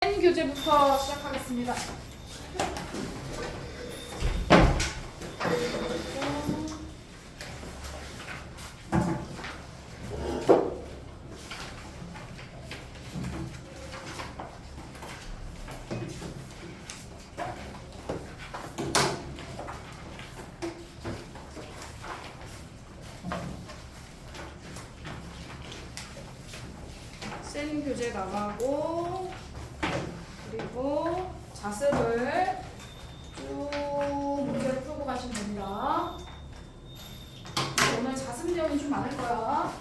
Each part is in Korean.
교재부터 시작하겠습니다. 센 교재 나가고 그리고 자습을 쭉 문제를 풀고 가시면 됩니다. 오늘 자습 내용이 좀 많을 거야.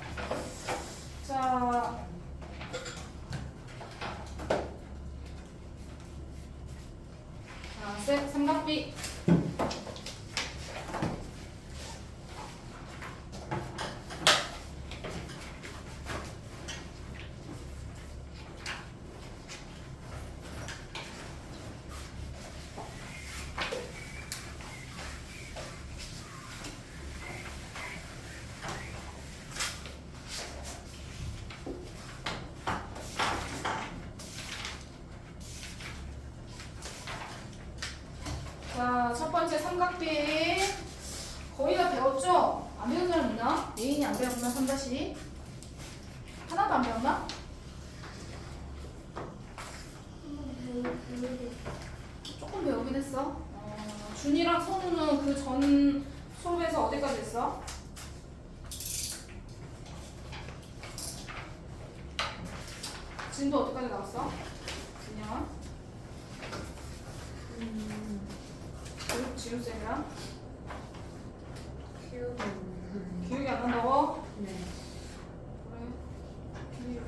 자, 삼각비. 자, 첫 번째 삼각비 거의 다 배웠죠? 안 배운 사람 있나? 예인이 안 배웠나? 3다시 하나도 안 배웠나? 조금 배우긴 했어. 준이랑 선우는 그 전 수업에서 어디까지 했어? 진도 어디까지 나왔어? 그냥 지우쌤이랑? 기억이 안 난다고? 네. 그래.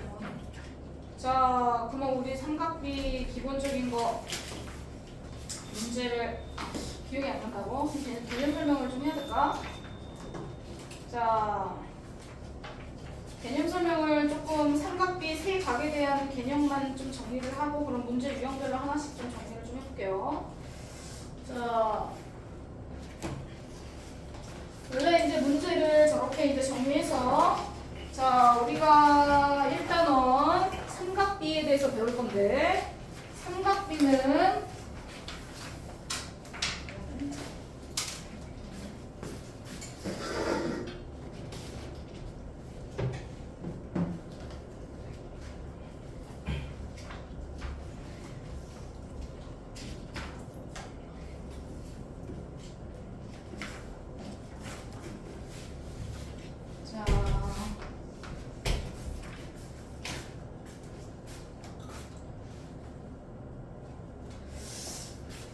자, 그러면 우리 삼각비 기본적인 거 문제를 기억이 안 난다고? 개념 설명을 좀 해야 될까? 자, 개념 설명을 조금 삼각비 세 각에 대한 개념만 좀 정리를 하고 그럼 문제 유형별로 하나씩 좀 정리를 좀 해볼게요. 자, 원래 이제 문제를 저렇게 이제 정리해서 자, 우리가 일단은 삼각비에 대해서 배울 건데 삼각비는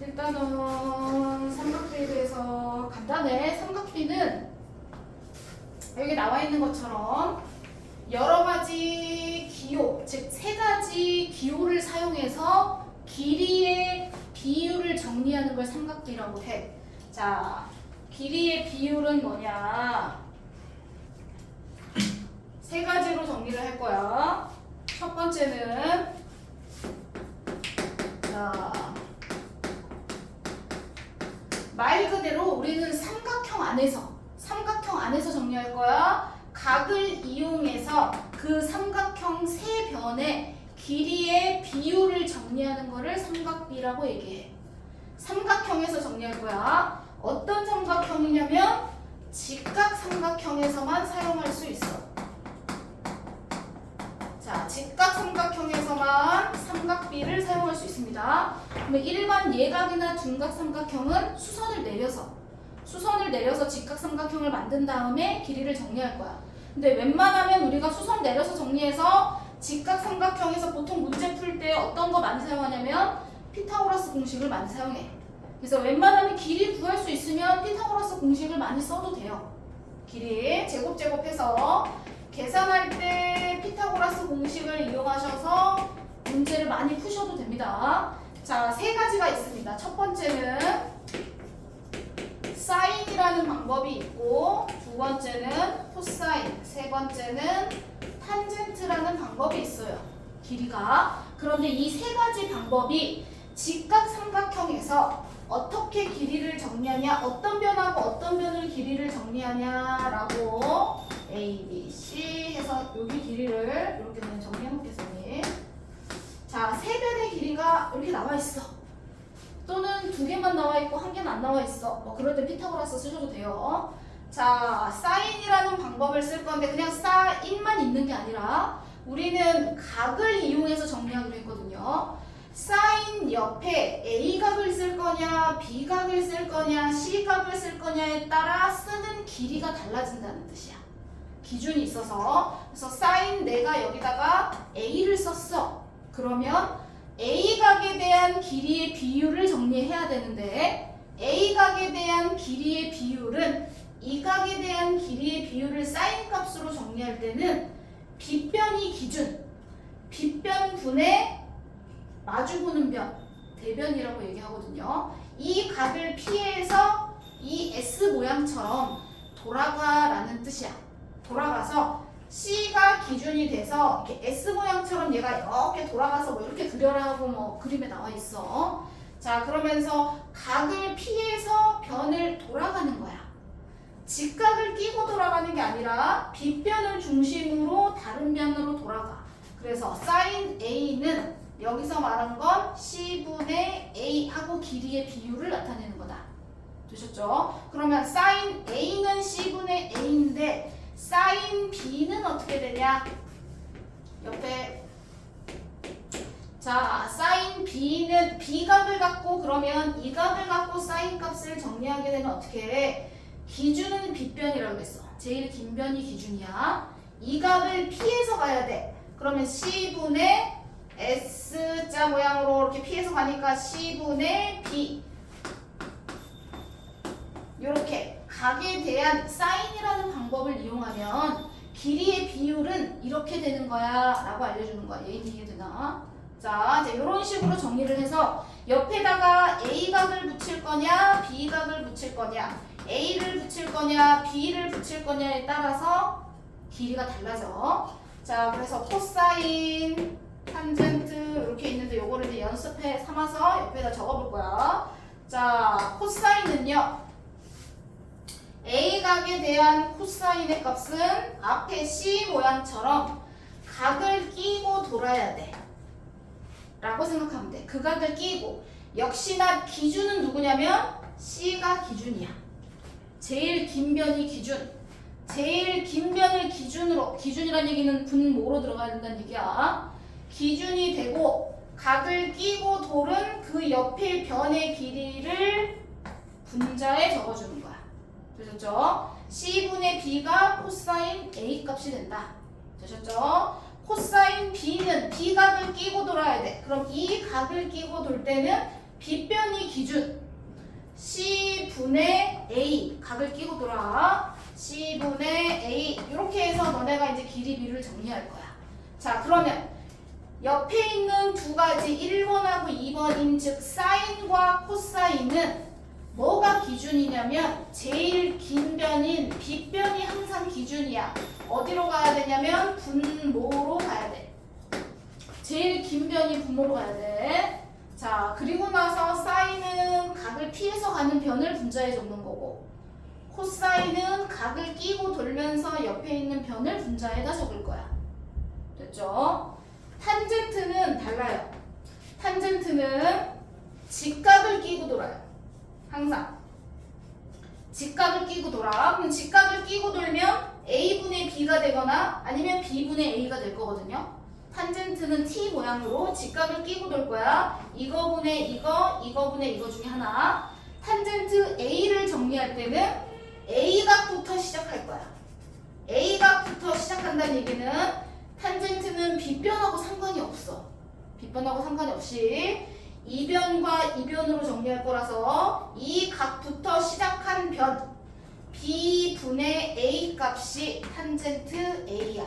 일단은 삼각비에 대해서 간단해. 삼각비는 여기 나와 있는 것처럼 여러 가지 기호, 즉 세 가지 기호를 사용해서 길이의 비율을 정리하는 걸 삼각비라고 해. 자, 길이의 비율은 뭐냐? 세 가지로 정리를 할 거야. 첫 번째는 자, 말 그대로 우리는 삼각형 안에서 정리할 거야. 각을 이용해서 그 삼각형 세 변의 길이의 비율을 정리하는 거를 삼각비라고 얘기해. 삼각형에서 정리할 거야. 어떤 삼각형이냐면 직각 삼각형에서만 사용할 수 있어. 자, 직각 삼각형에서만 삼각비를 사용할 수 있습니다. 그러면 일반 예각이나 둔각 삼각형은 수선을 내려서 직각 삼각형을 만든 다음에 길이를 정리할 거야. 근데 웬만하면 우리가 수선 내려서 정리해서 직각 삼각형에서 보통 문제 풀 때 어떤 거 많이 사용하냐면 피타고라스 공식을 많이 사용해. 그래서 웬만하면 길이 구할 수 있으면 피타고라스 공식을 많이 써도 돼요. 길이 제곱해서 계산할 때 피타고라스 공식을 이용하셔서 문제를 많이 푸셔도 됩니다. 자, 세 가지가 있습니다. 첫 번째는 사인이라는 방법이 있고, 두 번째는 코사인, 세 번째는 탄젠트라는 방법이 있어요. 길이가. 그런데 이 세 가지 방법이 직각 삼각형에서 어떻게 길이를 정리하냐, 어떤 변하고 어떤 변을 길이를 정리하냐라고 A, B, C 해서 여기 길이를 이렇게 정리해 놓겠습니다. 자, 세 변의 길이가 이렇게 나와 있어. 또는 두 개만 나와 있고 한 개는 안 나와 있어. 뭐 그럴 땐 피타고라스 쓰셔도 돼요. 자, 사인이라는 방법을 쓸 건데 그냥 사인만 있는 게 아니라 우리는 각을 이용해서 정리하기로 했거든요. 사인 옆에 A각을 쓸 거냐, B각을 쓸 거냐, C각을 쓸 거냐에 따라 쓰는 길이가 달라진다는 뜻이야. 기준이 있어서. 그래서 사인 내가 여기다가 A를 썼어. 그러면 A각에 대한 길이의 비율을 정리해야 되는데 A각에 대한 길이의 비율은 E각에 대한 길이의 비율을 사인 값으로 정리할 때는 빗변이 기준, 빗변분의 마주보는 변, 대변이라고 얘기하거든요. 이 각을 피해서 이 S 모양처럼 돌아가라는 뜻이야. 돌아가서 C가 기준이 돼서 이렇게 S 모양처럼 얘가 이렇게 돌아가서 뭐 이렇게 그려라 하고 뭐 그림에 나와 있어. 자, 그러면서 각을 피해서 변을 돌아가는 거야. 직각을 끼고 돌아가는 게 아니라 빗변을 중심으로 다른 변으로 돌아가. 그래서 사인 A는 여기서 말한 건 C분의 A 하고 길이의 비율을 나타내는 거다. 되셨죠? 그러면 사인 A는 C분의 A인데 사인 B는 어떻게 되냐? 옆에 자, 사인 B는 B값을 갖고 그러면 이 값을 갖고 사인 값을 정리하게 되면 어떻게 해? 기준은 빗변이라고 했어. 제일 긴 변이 기준이야. 이 값을 피해서 가야 돼. 그러면 C분의 S자 모양으로 이렇게 피해서 가니까 C분의 B 이렇게 각에 대한 사인이라는 방법을 이용하면 길이의 비율은 이렇게 되는 거야 라고 알려주는 거야. 얘기 이해되나? 자, 이제 이런 식으로 정리를 해서 옆에다가 A각을 붙일 거냐 B각을 붙일 거냐 A를 붙일 거냐 B를 붙일 거냐에 따라서 길이가 달라져. 자, 그래서 코사인 탄젠트 이렇게 있는데 요거를 이제 연습해 삼아서 옆에다 적어볼 거야. 자, 코사인은요. A각에 대한 코사인의 값은 앞에 C 모양처럼 각을 끼고 돌아야 돼. 라고 생각하면 돼. 그 각을 끼고. 역시나 기준은 누구냐면 C가 기준이야. 제일 긴 변이 기준. 제일 긴 변을 기준으로, 기준이란 얘기는 분모로 들어가야 된다는 얘기야. 기준이 되고 각을 끼고 돌은 그 옆에 변의 길이를 분자에 적어주는 거야. 되셨죠? C분의 B가 코사인 A 값이 된다. 되셨죠? 코사인 B는 B각을 끼고 돌아야 돼. 그럼 이 각을 끼고 돌 때는 빗변이 기준 C분의 A 각을 끼고 돌아. C분의 A 이렇게 해서 너네가 이제 길이 비를 정리할 거야. 자, 그러면 옆에 있는 두 가지 1번하고 2번인 즉 사인과 코사인은 뭐가 기준이냐면 제일 긴 변인 빗변이 항상 기준이야. 어디로 가야 되냐면 분모로 가야 돼. 제일 긴 변이 분모로 가야 돼. 자, 그리고 나서 사인은 각을 피해서 가는 변을 분자에 적는 거고 코사인은 각을 끼고 돌면서 옆에 있는 변을 분자에다 적을 거야. 됐죠? 탄젠트는 달라요. 탄젠트는 직각을 끼고 돌아요. 항상 직각을 끼고 돌아. 그럼 직각을 끼고 돌면 A분의 B가 되거나 아니면 B분의 A가 될 거거든요. 탄젠트는 T 모양으로 직각을 끼고 돌 거야. 이거분의 이거, 이거분의 이거 중에 하나. 탄젠트 A를 정리할 때는 A각부터 시작할 거야. A각부터 시작한다는 얘기는 탄젠트는 빗변하고 상관이 없어. 빗변하고 상관이 없이 이변과 이변으로 정리할 거라서 이 각부터 시작한 변 B분의 A 값이 탄젠트 A야.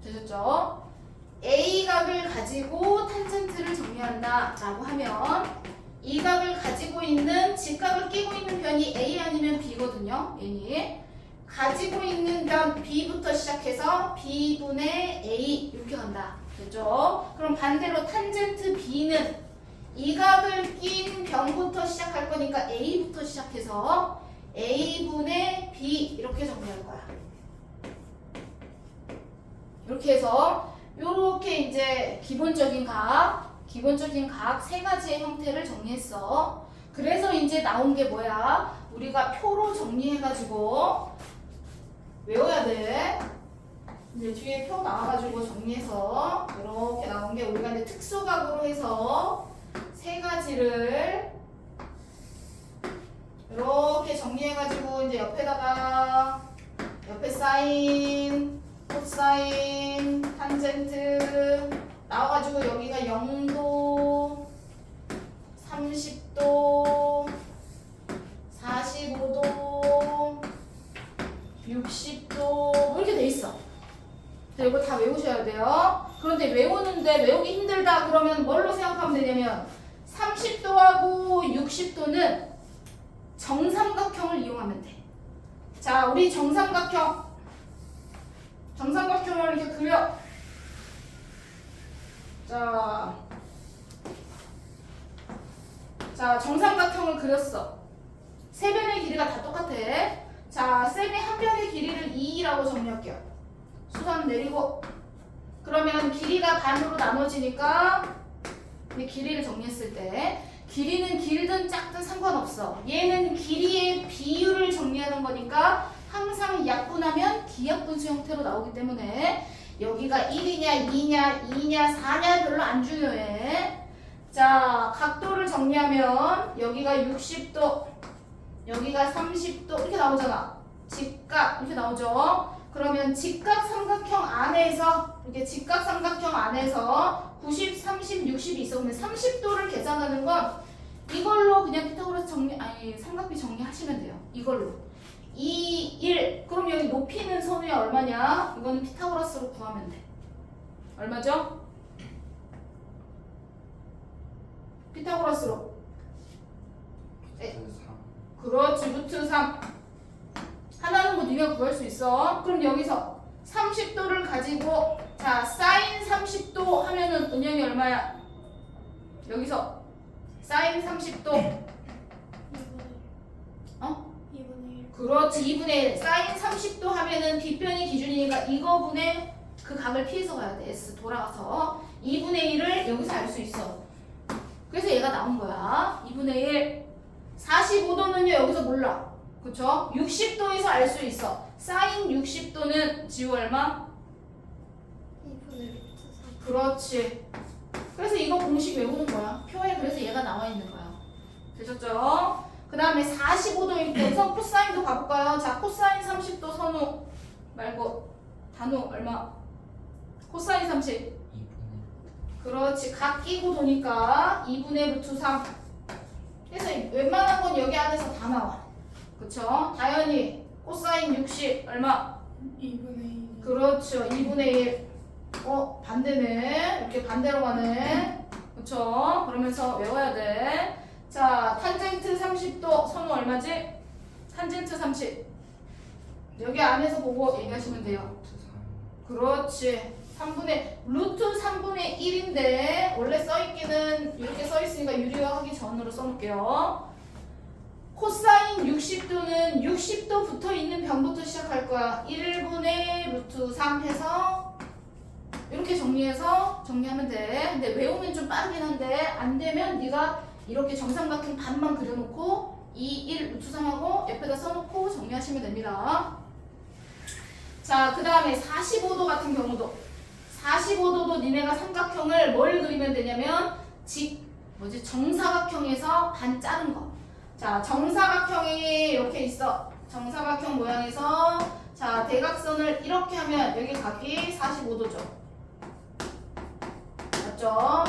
되셨죠? A각을 가지고 탄젠트를 정리한다 라고 하면 이 각을 가지고 있는 직각을 끼고 있는 변이 A 아니면 B거든요. 얘니 가지고 있는 변 B부터 시작해서 B분의 A 이렇게 간다. 됐죠? 그럼 반대로 탄젠트 B는 이 각을 낀 변부터 시작할 거니까 A부터 시작해서 A분의 B 이렇게 정리할 거야. 이렇게 해서 요렇게 이제 기본적인 각 세 가지의 형태를 정리했어. 그래서 이제 나온 게 뭐야? 우리가 표로 정리해가지고 외워야 돼. 이제 뒤에 표 나와가지고 정리해서 이렇게 나온 게 우리가 이제 특수각으로 해서 세 가지를 이렇게 정리해가지고 이제 옆에 사인, 코사인, 탄젠트 나와가지고 여기가 0도, 30도, 45도, 60도 이렇게 돼 있어. 이거 다 외우셔야 돼요. 그런데 외우기 힘들다 그러면 뭘로 생각하면 되냐면 30도하고 60도는 정삼각형을 이용하면 돼. 자, 우리 정삼각형을 이렇게 그려. 자, 정삼각형을 그렸어. 세 변의 길이가 다 똑같아. 자, 쌤이 한 변의 길이를 2라고 정리할게요. 수선 내리고. 그러면 길이가 반으로 나눠지니까 이 길이를 정리했을 때 길이는 길든 작든 상관없어. 얘는 길이의 비율을 정리하는 거니까 항상 약분하면 기약분수 형태로 나오기 때문에 여기가 1이냐 2냐 2냐 4냐 별로 안 중요해. 자, 각도를 정리하면 여기가 60도, 여기가 30도 이렇게 나오잖아. 직각 이렇게 나오죠. 그러면 직각삼각형 안에서 이렇게 직각삼각형 안에서 90, 30, 60이 있어. 근데 30도를 계산하는 건 이걸로 그냥 피타고라스 삼각비 정리하시면 돼요. 이걸로 2, 1. 그럼 여기 높이는 선우야 얼마냐? 이거는 피타고라스로 구하면 돼. 얼마죠? 피타고라스로. 그렇지, 루트 3. 하나는 뭐 네가 구할 수 있어. 그럼 여기서 30도를 가지고 자, 사인 30도 하면은 은영이 얼마야? 여기서 사인 30도 2분의 1. 그렇지, 2분의 1. 사인 30도 하면은 뒷변이 기준이니까 이거분의 그 각을 피해서 가야 돼. S 돌아가서 2분의 1을 여기서 알 수 있어. 그래서 얘가 나온 거야. 2분의 1. 45도는요 여기서 몰라. 그쵸? 60도에서 알 수 있어. 사인 60도는 지우 얼마? 2분의 루트 3. 그렇지. 그래서 이거 공식 외우는 거야. 표에 그래서 얘가 나와 있는 거야. 되셨죠? 그 다음에 45도일 때 우선 코사인도 가볼까요? 자, 코사인 30도 선우 말고 단우 얼마? 코사인 30. 2분의 그렇지. 각 끼고 도니까 2분의 루트 3. 그래서 웬만한 건 여기 안에서 다 나와. 그쵸? 다현이 코사인 60 얼마? 2분의 1. 그렇죠. 2분의 1. 반대네. 이렇게 반대로 가네. 그쵸? 그러면서 외워야 돼. 자, 탄젠트 30도 선우 얼마지? 탄젠트 30. 여기 안에서 보고 얘기하시면 돼요. 루트 3. 그렇지. 루트 3분의 1인데 원래 써있기는 이렇게 써있으니까 유리화하기 전으로 써놓을게요. 코사인 60도는 60도 붙어있는 변부터 시작할 거야. 1분의 루트 3 해서 이렇게 정리하면 돼. 근데 외우면 좀 빠르긴 한데 안 되면 네가 이렇게 정삼각형 반만 그려놓고 2, 1 루트 3하고 옆에다 써놓고 정리하시면 됩니다. 자, 그 다음에 45도 같은 경우도 45도도 니네가 삼각형을 뭘 그리면 되냐면 정사각형에서 반 자른 거. 자, 정사각형이 이렇게 있어. 정사각형 모양에서 자, 대각선을 이렇게 하면 여기 각이 45도죠. 맞죠?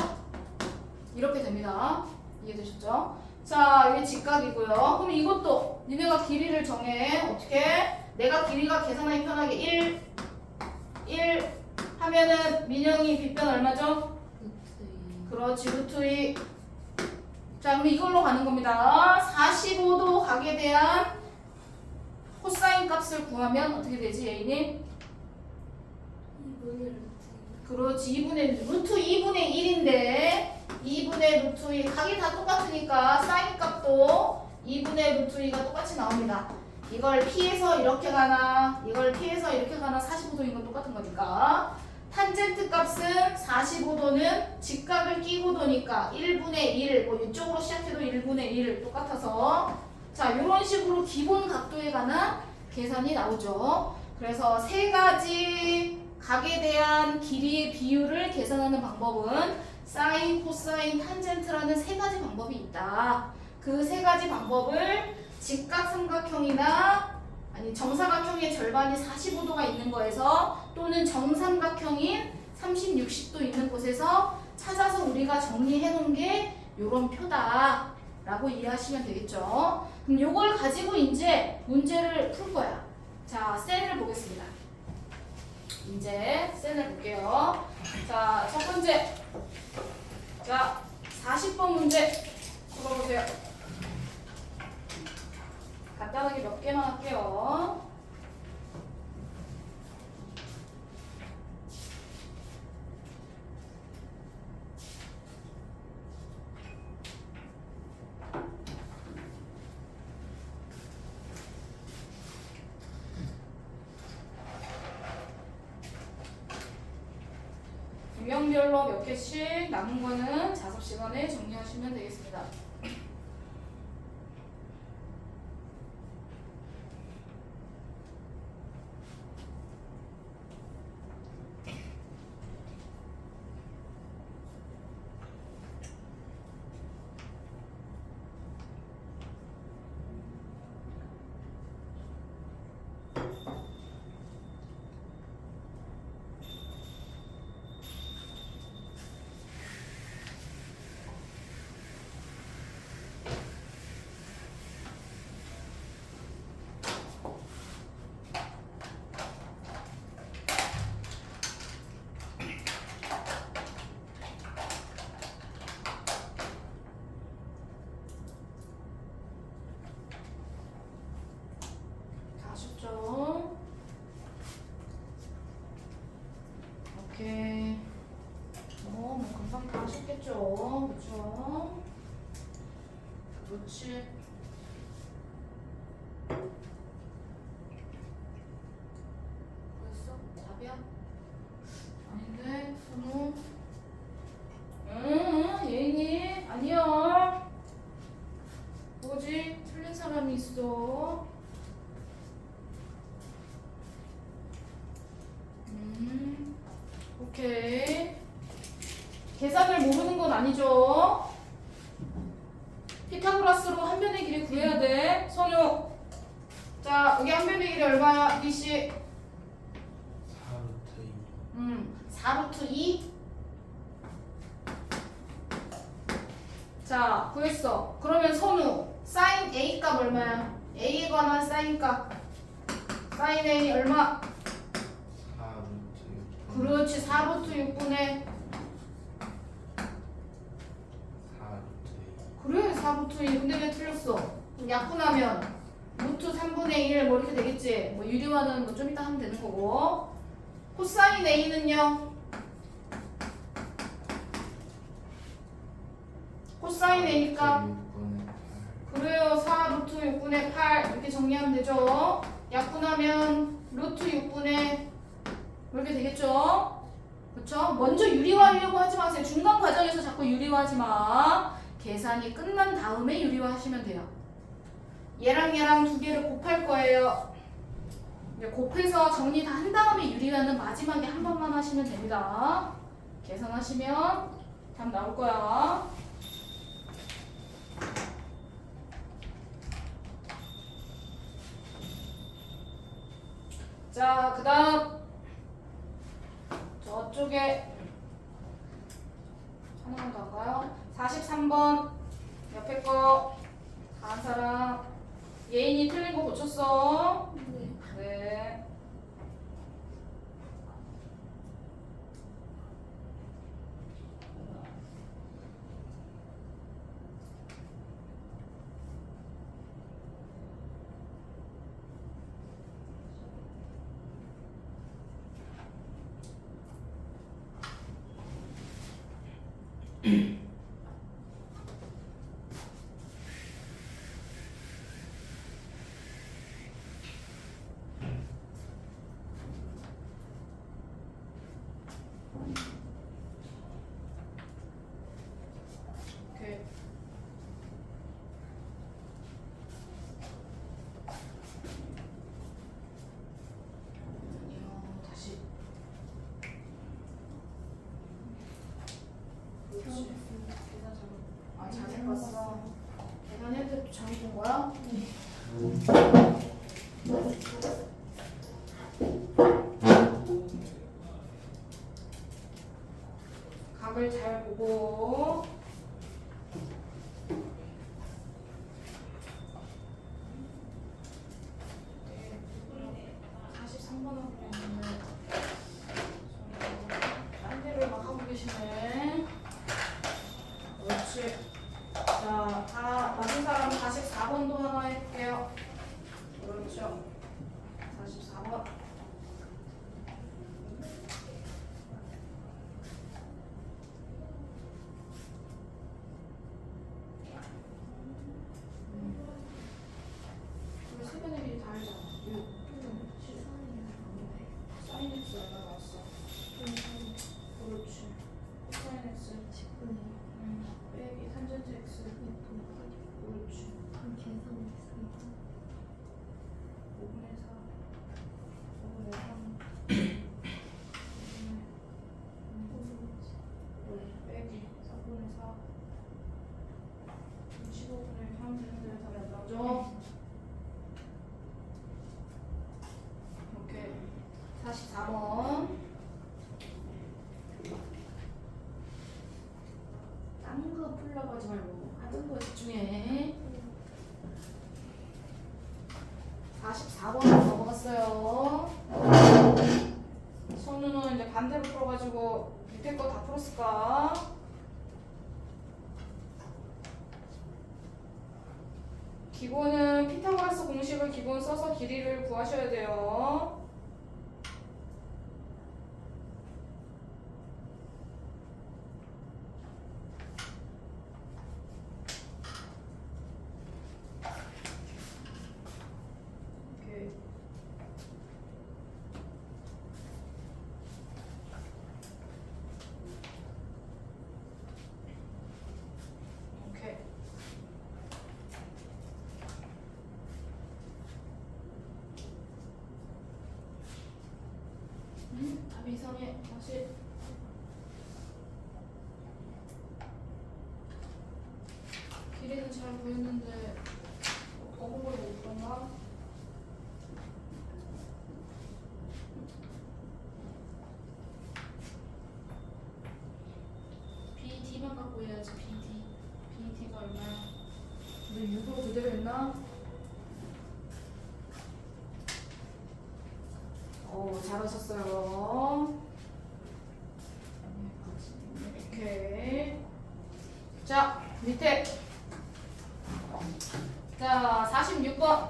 이렇게 됩니다. 이해되셨죠? 자, 이게 직각이고요. 그럼 이것도 니네가 길이를 정해. 어떻게? 내가 길이가 계산하기 편하게 1 하면은 민영이 빗변 얼마죠? 그렇지, 루트 2. 자, 그럼 이걸로 가는 겁니다. 45도 각에 대한 코사인 값을 구하면 어떻게 되지, 예인이? 2분의 루트. 그렇지, 루트 2분의 1인데 2분의 루트 2 각이 다 똑같으니까 사인 값도 2분의 루트 2가 똑같이 나옵니다. 이걸 피해서 이렇게 가나 이걸 피해서 이렇게 가나 45도인 건 똑같은 거니까. 탄젠트 값은 45도는 직각을 끼고 도니까 1분의 1, 뭐 이쪽으로 시작해도 1분의 1 똑같아서 자, 이런 식으로 기본 각도에 관한 계산이 나오죠. 그래서 세 가지 각에 대한 길이의 비율을 계산하는 방법은 사인, 코사인, 탄젠트라는 세 가지 방법이 있다. 그 세 가지 방법을 직각삼각형이나 아니 정사각형의 절반이 45도가 있는 거에서 또는 정삼각형인 30, 60도 있는 곳에서 찾아서 우리가 정리해 놓은 게 요런 표다 라고 이해하시면 되겠죠. 그럼 요걸 가지고 이제 문제를 풀 거야. 자, 셀을 보겠습니다. 이제 셀을 볼게요. 자, 첫 번째. 자, 40번 문제 풀어보세요. 간단하게 몇 개만 할게요. 유형별로 몇 개씩 남은 거는 작업 시간에 정리하시면 되겠습니다. 다 쉽죠? 오케이. 뭐 금방 다 하셨겠죠? 그쵸? 그렇지. 그랬어? 답이야? 아닌데? 선우? 예인이? 아니야. 뭐지? 틀린 사람이 있어. 오케이. 계산을 모르는 건 아니죠? 피타고라스로 한 변의 길이 구해야 돼. 선우. 자, 여기 한 변의 길이 얼마야? B씨. 4루트 2. 자, 구했어. 그러면 선우. 사인 A 값 얼마야? A에 관한 사인 값. 사인 A 얼마? 4루트 6. 그렇지. 4루트 6분의 4루트 2. 그래 4루트 2. 근데 왜 틀렸어? 그럼 약분하면 루트 3분의 1 뭐 이렇게 되겠지? 뭐 유리화는 뭐 좀 이따 하면 되는 거고. 코사인 A는요? 코사인 A니까 그래요 4루트 6분의 8 이렇게 정리하면 되죠. 약분하면 루트 6분의 이렇게 되겠죠. 그쵸? 먼저 유리화하려고 하지 마세요. 중간 과정에서 자꾸 유리화하지 마. 계산이 끝난 다음에 유리화 하시면 돼요. 얘랑 얘랑 두 개를 곱할 거예요. 이제 곱해서 정리 다 한 다음에 유리화는 마지막에 한 번만 하시면 됩니다. 계산하시면 답 나올 거야. 자, 그 다음 저쪽에 하나만 더 할까요? 43번 옆에 거 다 한 사람. 예인이 틀린 거 고쳤어? 네. 네. 아, 잘 해봤어. 계산해도 잘 본 거야? 각을 잘 보고. 네, 43번하고 있는데 딴 데를 막 하고 계시네. 그렇지. 자, 다 맞은 사람 44번도 하나 해볼게요. 그렇죠. 44번. 우리 세변의 길이 다 알잖아. 6, 7, 사인 x 얼마 나왔어? 그렇지. 코사인 x 빼기 탄젠트 x. 그렇지. 5분의 4, 5분의 3, 빼기 3분의 4, 15분의 3 되는데 다 나죠? 오케이. 44번. 딴 거 풀려고 하지 말고 하던 거에 집중해. 44번으로 넘어갔어요. 선우는 이제 반대로 풀어가지고 밑에 거 다 풀었을까? 기본은 피타고라스 공식을 기본 써서 길이를 구하셔야 돼요. 오케이. 오케이. 답이 이상해. 다시. 길이는 잘 보였는데 어떤 걸 못 봤나? BD만 갖고 해야지. BD가 얼마야? 근데 6으로 그대로 했나? 잘하셨어요. 오케이. 자, 밑에. 자, 46번.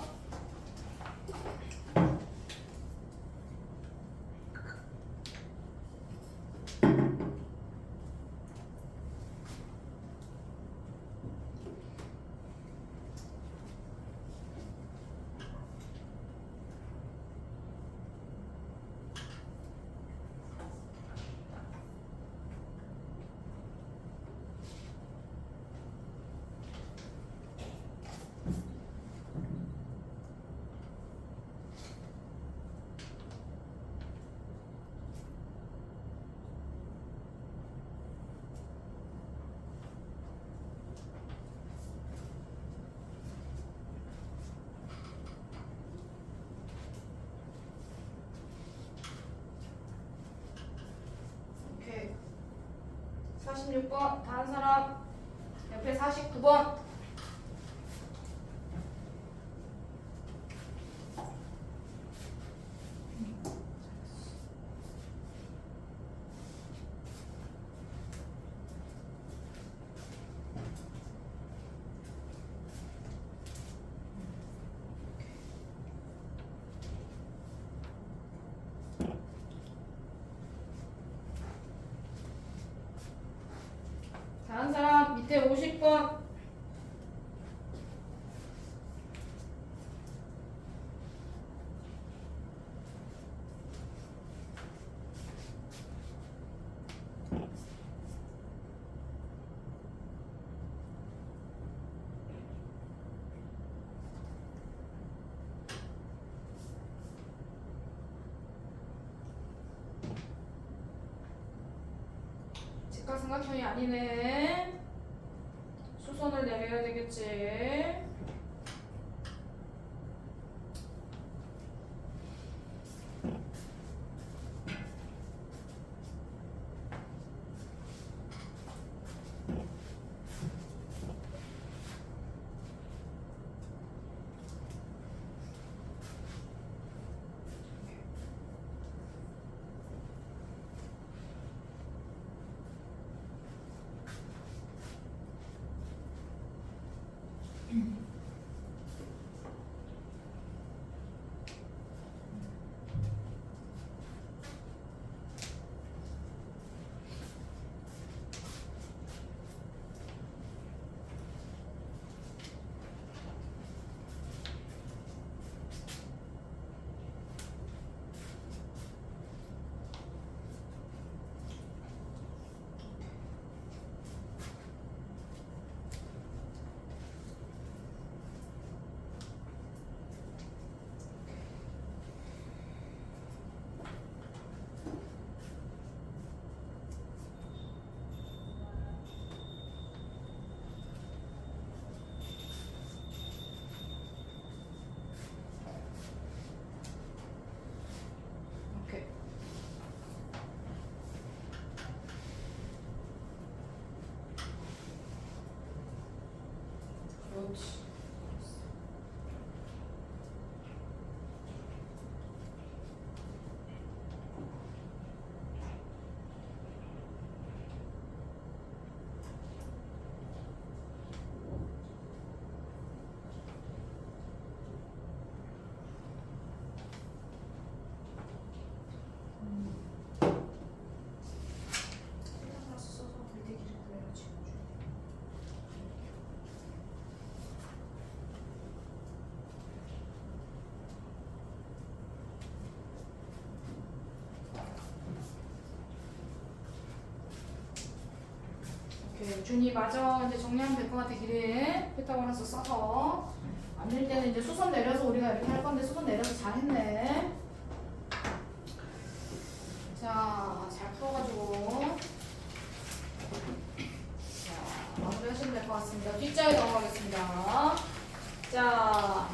오케이. 46번. 다른 사람. 옆에 49번. 다른 사람 밑에 50번. 직각삼각형이 아니네. 수선을 내려야 되겠지. 오케이. 그렇지. 오케이, 준이 맞아. 이제 정리하면 될 것 같아. 길이 피타고라스 써서 안 될 때는 이제 수선 내려서 우리가 이렇게 할 건데 수선 내려서 잘했네. 자, 잘 풀어가지고 자 마무리 하시면 될 것 같습니다. 뒷자리 넘어가겠습니다. 자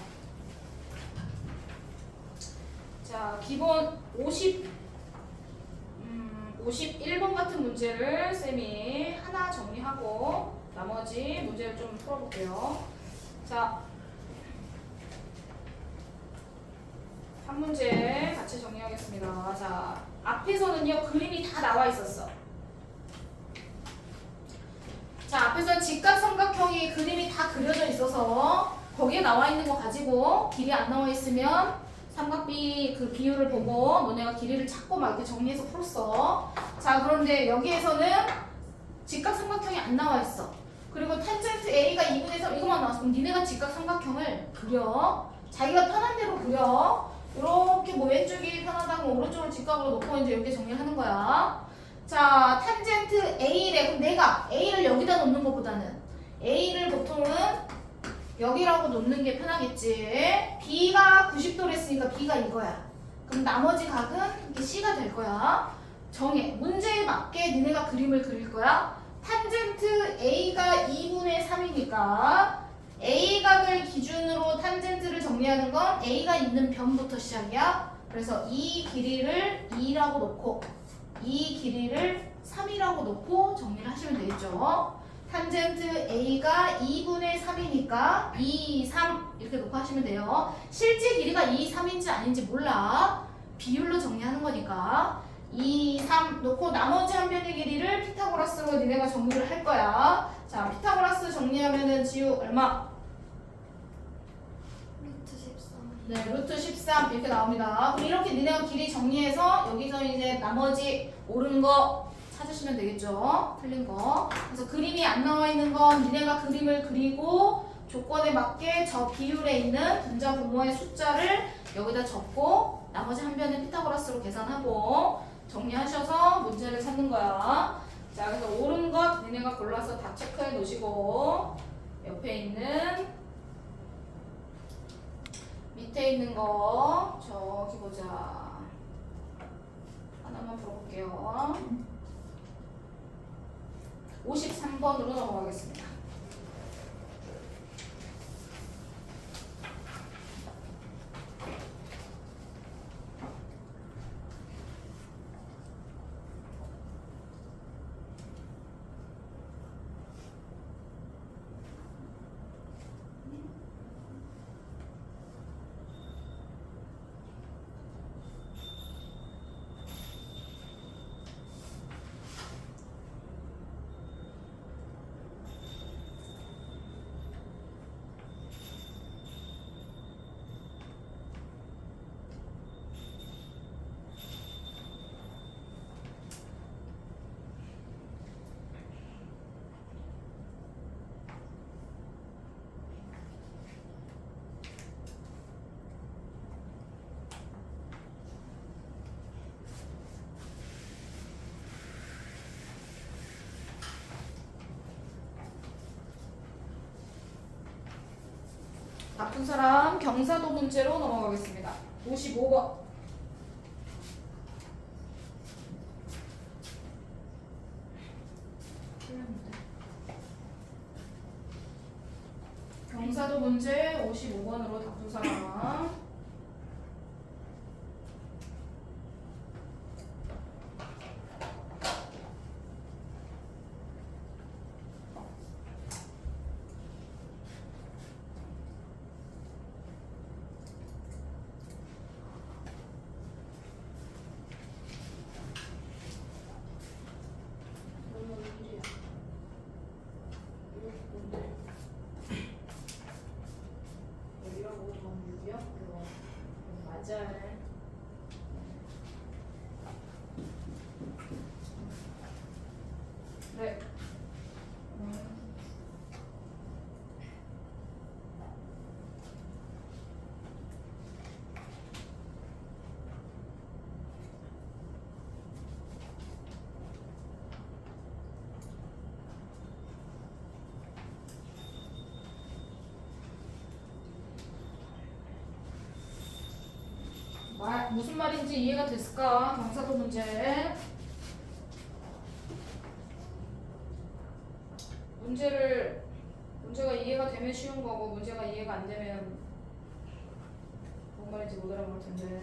기본 51번 같은 문제를 쌤이 하나 정리하고 나머지 문제를 좀 풀어볼게요. 자, 한 문제 같이 정리하겠습니다. 자, 앞에서는요 그림이 다 나와 있었어. 자, 앞에서 직각삼각형이 그림이 다 그려져 있어서 거기에 나와 있는 거 가지고 길이 안 나와 있으면 삼각비 그 비율을 보고 너네가 길이를 찾고 막 이렇게 정리해서 풀었어. 자, 그런데 여기에서는 직각삼각형이 안 나와 있어. 그리고 탄젠트 A가 2분의 3 이것만 나왔어. 그럼 니네가 직각삼각형을 그려. 자기가 편한 대로 그려. 이렇게 뭐 왼쪽이 편하다고 오른쪽을 직각으로 놓고 이제 이렇게 정리하는 거야. 자, 탄젠트 A래. 그럼 내가 A를 여기다 놓는 것보다는 A를 보통은 여기라고 놓는 게 편하겠지. B가 90도를 했으니까 B가 이거야. 그럼 나머지 각은 이게 C가 될 거야. 정해. 문제에 맞게 니네가 그림을 그릴 거야. 탄젠트 A가 2분의 3이니까 A각을 기준으로 탄젠트를 정리하는 건 A가 있는 변부터 시작이야. 그래서 이 길이를 2라고 놓고 이 길이를 3이라고 놓고 정리를 하시면 되겠죠. 탄젠트 A가 2분의 3이니까 2, 3 이렇게 놓고 하시면 돼요. 실제 길이가 2, 3인지 아닌지 몰라. 비율로 정리하는 거니까 2, 3 놓고 나머지 한 변의 길이를 피타고라스로 니네가 정리를 할 거야. 자, 피타고라스 정리하면은 지우 얼마? 루트 13. 네, 루트 13 이렇게 나옵니다. 그럼 이렇게 니네가 길이 정리해서 여기서 이제 나머지 옳은 거 찾으시면 되겠죠. 틀린 거. 그래서 그림이 안 나와 있는 건 니네가 그림을 그리고 조건에 맞게 저 비율에 있는 분자 분모의 숫자를 여기다 적고 나머지 한 변은 피타고라스로 계산하고 정리하셔서 문제를 찾는 거야. 자, 그래서 옳은 것 니네가 골라서 다 체크해 놓으시고 옆에 있는 밑에 있는 거 저기 보자. 하나만 풀어볼게요. 53번으로 넘어가겠습니다. 바쁜 사람 경사도 문제로 넘어가겠습니다. 55번. 경사도 문제 55번으로 바쁜 사람. 그러면 1이야. 이렇게 뭔데? 여기라고 전 6이요? 그거 맞아요. 네. 무슨 말인지 이해가 됐을까? 경사도 문제. 문제가 이해가 되면 쉬운 거고 문제가 이해가 안 되면 뭔 말인지 못 알아볼 텐데.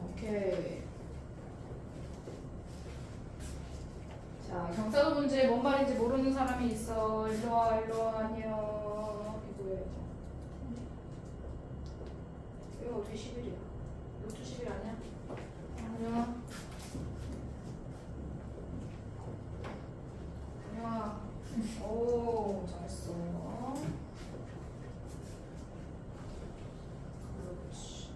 오케이. 자, 경사도 문제 뭔 말인지 모르는 사람이 있어. 일로와, 안녕. 이거예요. 이거 어떻게 10일이야? 루트 10일 아니야? 안녕. 안녕아. 오, 잘했어. 그렇지.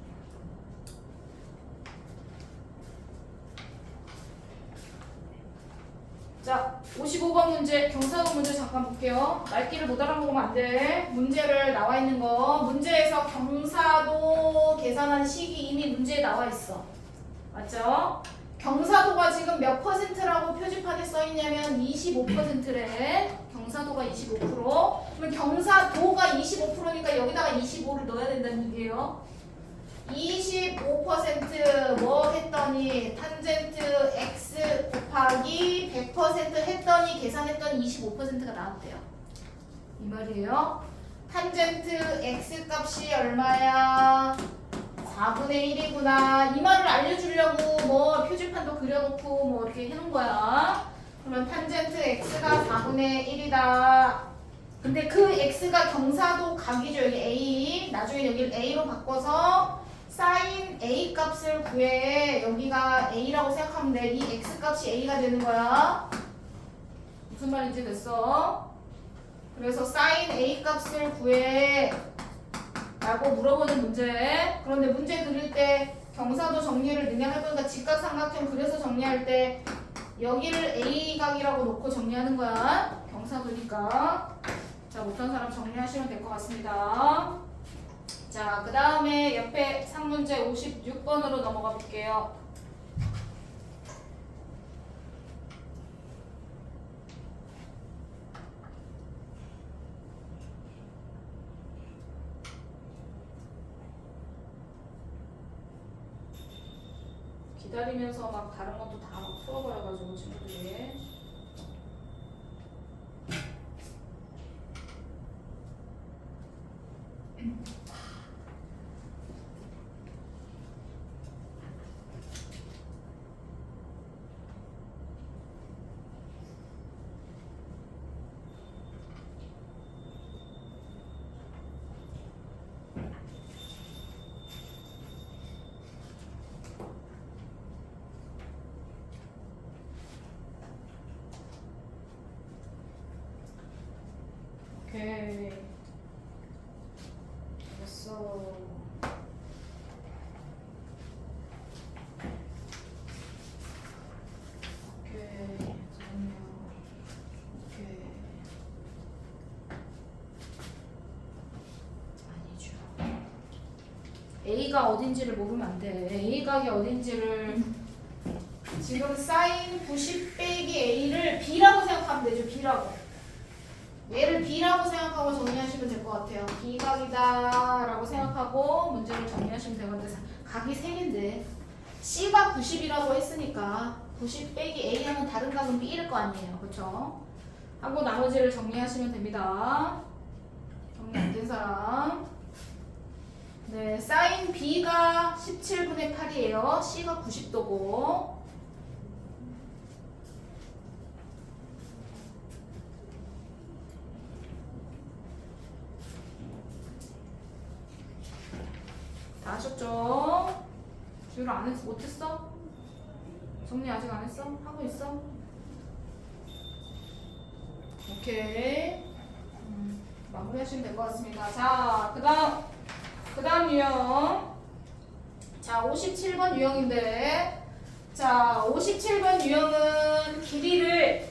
자, 55번 문제, 경사도 문제 잠깐 볼게요. 말귀를 못 알아보면 안 돼. 문제를 나와 있는 거. 문제에서 경사도 계산한 식이 이미 문제에 나와 있어. 맞죠? 경사도가 지금 몇 %라고 표지판에 써 있냐면 25%래. 경사도가 25%. 그러면 경사도가 25%니까 여기다가 25를 넣어야 된다는 얘기예요. 25% 했더니 탄젠트 x 곱하기 100% 했더니 계산했더니 25%가 나왔대요. 이 말이에요. 탄젠트 x 값이 얼마야? 4분의 1이구나. 이 말을 알려주려고 뭐 표지판도 그려놓고 뭐 이렇게 해놓은 거야. 그러면 탄젠트 x가 4분의 1이다. 근데 그 x가 경사도 각이죠. 여기 a. 나중에 여기를 a로 바꿔서 사인 a 값을 구해. 여기가 a라고 생각하면 돼. 이 x 값이 a가 되는 거야. 무슨 말인지 됐어? 그래서 사인 a 값을 구해 라고 물어보는 문제. 그런데 문제 그릴 때 경사도 정리를 그냥 할 거니까 직각삼각형 그려서 정리할 때 여기를 a각이라고 놓고 정리하는 거야. 경사도니까. 자, 못한 사람 정리하시면 될 것 같습니다. 자, 그 다음에 옆에 상문제 56번으로 넘어가 볼게요. 기다리면서 막 다른 것도 다 막 풀어버려가지고 친구들이. 오케이. 됐어. 오케이. 잠깐만요. 오케이. 아니죠. A가 어딘지를 모르면 안 돼. A각이 어딘지를 지금 사인 90 빼기 A를 B라고 생각하면 되죠. B라고. 얘를 B라고 생각하고 정리하시면 될 것 같아요. B각이다 라고 생각하고 문제를 정리하시면 되는데 각이 3개인데 C가 90이라고 했으니까 90 빼기 A 하면 다른 각은 B일 거 아니에요. 그쵸? 하고 나머지를 정리하시면 됩니다. 정리 안 된 사람. 네, 사인 B가 17분의 8이에요. C가 90도고. 다 하셨죠? 주로 안 했어? 못했어? 정리 아직 안 했어? 하고 있어? 오케이. 마무리 하시면 될 것 같습니다. 자, 그 다음 유형. 자, 57번 유형인데, 자, 57번 유형은 길이를,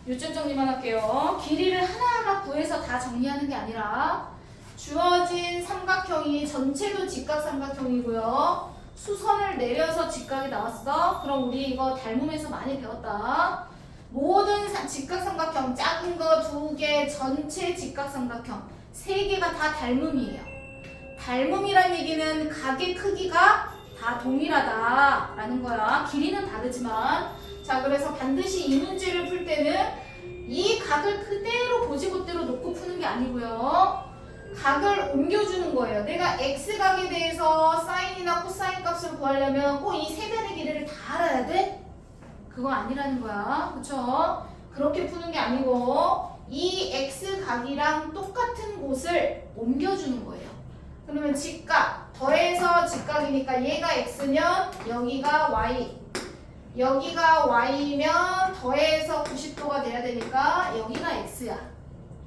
요점 정리만 할게요. 길이를 하나하나 구해서 다 정리하는 게 아니라, 주어진 삼각형이 전체도 직각삼각형이고요. 수선을 내려서 직각이 나왔어. 그럼 우리 이거 닮음에서 많이 배웠다. 모든 직각삼각형, 작은 거 2개, 전체 직각삼각형 3개가 다 닮음이에요. 닮음이란 얘기는 각의 크기가 다 동일하다라는 거야. 길이는 다르지만. 자, 그래서 반드시 이 문제를 풀 때는 이 각을 그대로 고지고대로 놓고 푸는 게 아니고요. 각을 옮겨주는 거예요. 내가 x각에 대해서 사인이나 코사인 값을 구하려면 꼭 이 3변의 길이를 다 알아야 돼? 그거 아니라는 거야. 그쵸? 그렇게 푸는 게 아니고 이 x각이랑 똑같은 곳을 옮겨주는 거예요. 그러면 직각, 더해서 직각이니까 얘가 x면 여기가 y, 여기가 y면 더해서 90도가 돼야 되니까 여기가 x야.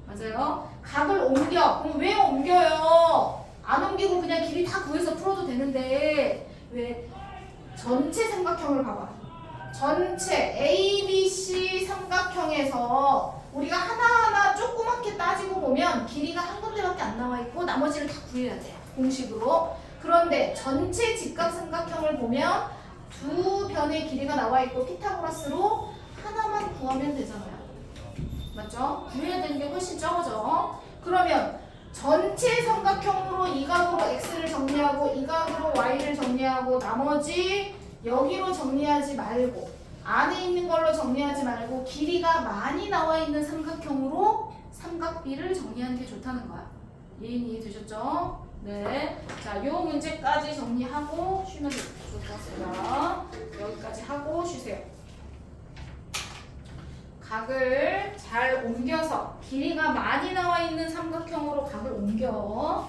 맞아요? 각을 옮겨. 그럼 왜 옮겨요? 안 옮기고 그냥 길이 다 구해서 풀어도 되는데 왜? 전체 삼각형을 봐봐. 전체 ABC 삼각형에서 우리가 하나하나 조그맣게 따지고 보면 길이가 한 군데밖에 안 나와 있고 나머지를 다 구해야 돼요. 공식으로. 그런데 전체 직각삼각형을 보면 2변의 길이가 나와 있고 피타고라스로 하나만 구하면 되잖아요. 맞죠? 구해야 되는 게 훨씬 적어져. 그러면 전체 삼각형으로 이 각으로 x를 정리하고 이 각으로 y를 정리하고 나머지 여기로 정리하지 말고 안에 있는 걸로 정리하지 말고 길이가 많이 나와 있는 삼각형으로 삼각비를 정리하는 게 좋다는 거야. 이해되셨죠? 네. 자, 요 문제까지 정리하고 쉬면 좋을 것 같습니다. 여기까지 하고 쉬세요. 각을 잘 옮겨서 길이가 많이 나와 있는 삼각형으로 각을 옮겨.